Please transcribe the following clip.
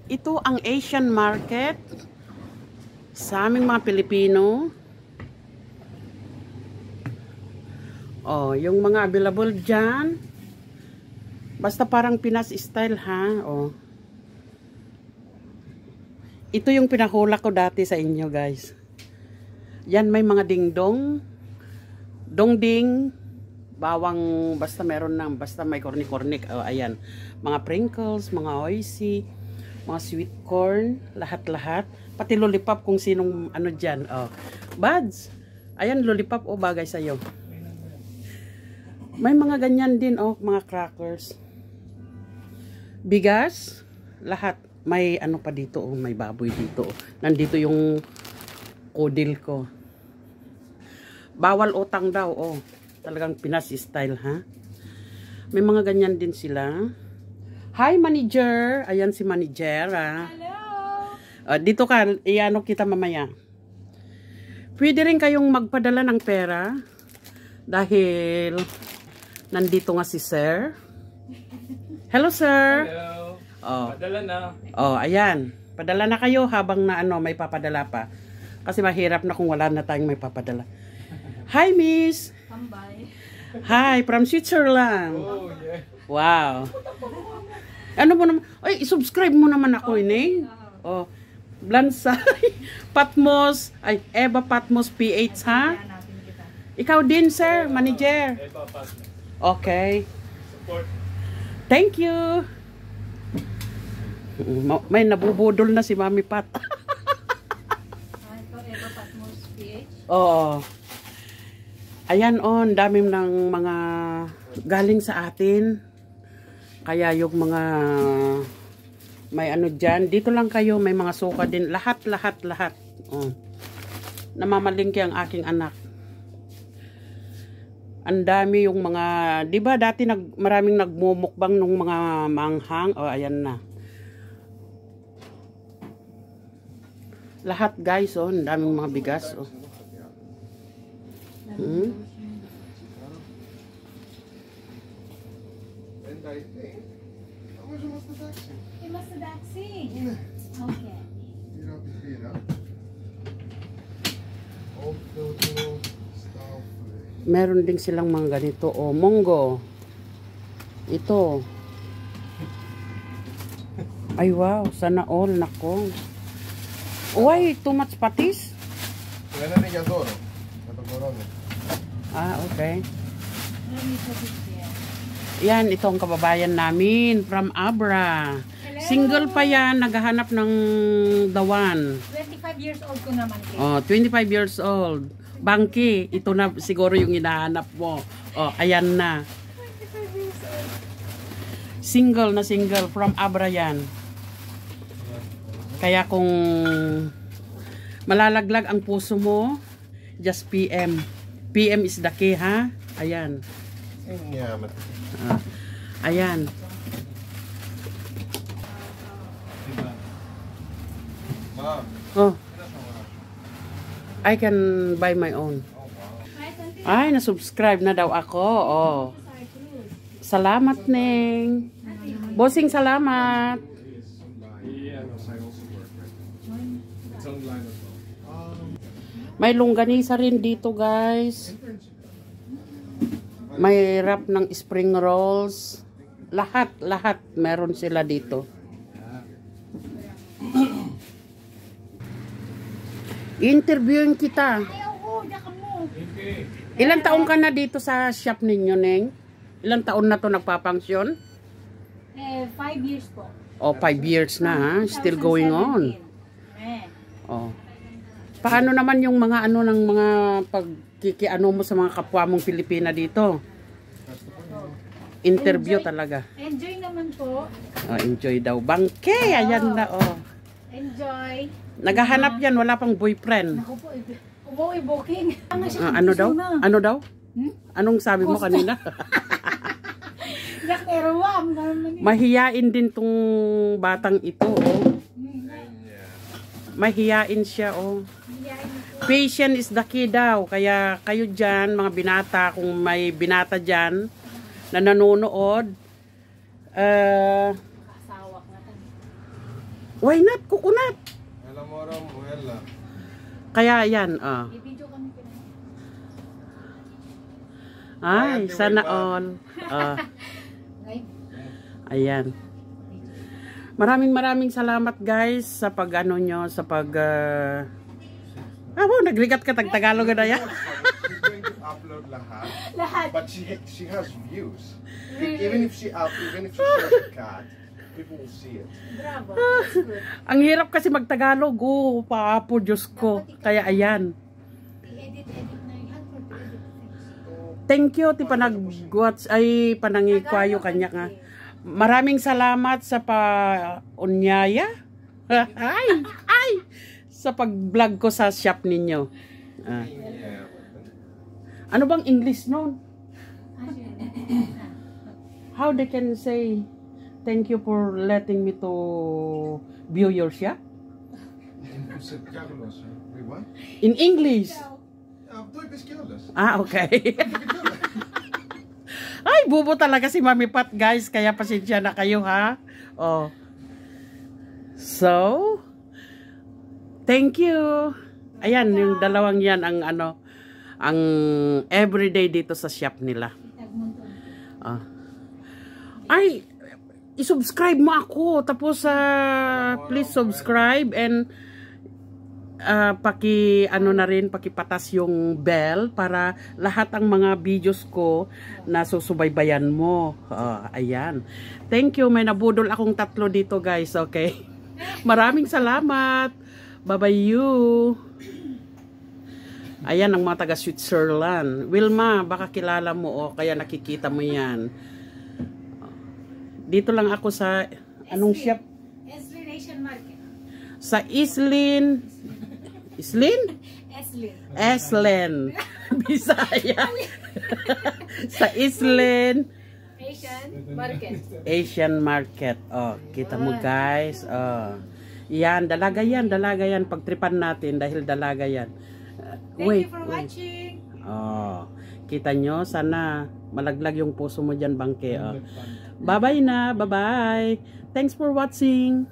Ito ang Asian market sa aming mga Pilipino. Oh, yung mga available dyan. Basta parang Pinas style ha. Oh. Ito yung pinahula ko dati sa inyo guys. Yan may mga dingdong, dongding, bawang basta meron ng basta may kornik-kornik. Oh, ayan. Mga Pringles, mga oisy, mga sweet corn, lahat-lahat. Pati lollipop kung sinong ano dyan. Oh. Buds. Ayan, lollipop. Oh, bagay sa'yo. May mga ganyan din. Oh, mga crackers. Bigas. Lahat. May ano pa dito. Oh, may baboy dito. Oh. Nandito yung kodil ko. Bawal utang daw. Oh. Talagang Pinas style, ha? May mga ganyan din sila. Hi, manager. Ayan si manager. Hello. Dito ka, iano kita mamaya. Pwede rin kayong magpadala ng pera dahil nandito nga si sir. Hello, sir. Hello. Oh. Padala na. Oh, ayan. Padala na kayo habang na ano, may papadala pa. Kasi mahirap na kung wala na tayong may papadala. Hi, miss. Tambay. Hi, from Switzerland. Oh, yeah. Wow. Ano mo naman? Ay, i-subscribe mo naman ako, ini. Oh, Blansay, Patmos, ay, Eva Patmos PH, ha? Ikaw din, sir, manager. Okay. Support. Thank you. May nabubudol na si Mami Pat. Ito, Eva Patmos PH. Oo. Ayan, on, daming ng mga galing sa atin. Kaya yung mga may ano dyan, dito lang kayo, may mga suka din. Lahat. Oh. Namamalingki ang aking anak. Ang dami yung mga, di ba dati maraming nagmumukbang nung mga manghang. Oh, ayan na. Lahat guys, oh, ang daming mga bigas. Oh. It must have vaccine. Okay. Meron din silang mga ganito. O, monggo. Ito. Ay, wow. Sana all. Nako. Uy, too much patis? Ah, okay. Yan, ito ang kababayan namin from Abra. Hello. Single pa yan. Naghahanap ng dawan. 25 years old ko naman. Oh, 25 years old. Bangki, ito na siguro yung hinahanap mo. Oh, ayan na. 25 years old. Single na single from Abra yan. Kaya kung malalaglag ang puso mo, just PM. PM is the key, ha? Ayan. Ayan. Oh. I can buy my own. Ay, na-subscribe na daw ako. Oh. Salamat, Neng. Bossing, salamat. May longganisa rin dito, guys. May wrap ng spring rolls. Lahat meron sila dito. Interviewin kita. Ilang taon ka na dito sa shop ninyo, Neng? Ilang taon na to nagpapangsyon? 5 years po. Oh, 5 years na, ha? Still going on. Oh. Paano naman yung mga ano ng mga pagkikiano mo sa mga kapwa mong Pilipina dito? Interview talaga. Enjoy naman po. Oh, enjoy daw. Bangke, ayan na, oh. Enjoy. Naghahanap yan, wala pang boyfriend. Ako po, umuwi booking. Ano daw? Ano daw? Anong sabi mo kanina? Yak erwam. Mahiyain din tong batang ito, oh. Mahiyain siya, oh. Patient is the key daw. Kaya kayo dyan, mga binata, kung may binata dyan na nanonood, why not? Kukunat. Kaya yan, ah. Ay, sana all. Ayan. Maraming salamat guys sa pag-ano nyo, sa pag... naglikat ka tag-Tagalog na yan. She's going to upload lahat. But she has views. Even if she shows a cat, people will see it. Bravo. That's good. Ang hirap kasi mag-Tagalog, oh, paapo, Diyos ko. Kaya ayan. I-edit na yan. Thank you, ti panag-watch, ay panangikwayo kanya nga. Maraming salamat sa pa-unyaya. ay! Sa pag-vlog ko sa shop ninyo. Ano bang English nun? How they can say, thank you for letting me to view your shop? In English? Okay. Ay, bubo talaga si Mami Pat, guys. Kaya pasensya na kayo, ha? Oh. So, thank you. Ayan, yung dalawang yan ang ano, ang everyday dito sa shop nila. Ay, i-subscribe mo ako. Tapos, please subscribe and pakipatas yung bell para lahat ang mga videos ko na susubaybayan mo. Ayan. Thank you. May nabudol akong 3 dito, guys. Okay? Maraming salamat. Bye-bye you. Ayan ang mga taga Switzerland. Wilma, baka kilala mo o kaya nakikita mo yan. Dito lang ako sa anong shop? Eslin Asian Market. Sa Eslin. Eslin. Bisaya. Sa Eslin Asian Market. Oh, kita mo guys. Oh. Yan, dalaga yan. Pagtripan natin dahil dalaga yan. Thank you for watching. Oh, kita nyo, sana malaglag yung puso mo dyan, bangke. Oh. Bye-bye na. Bye-bye. Thanks for watching.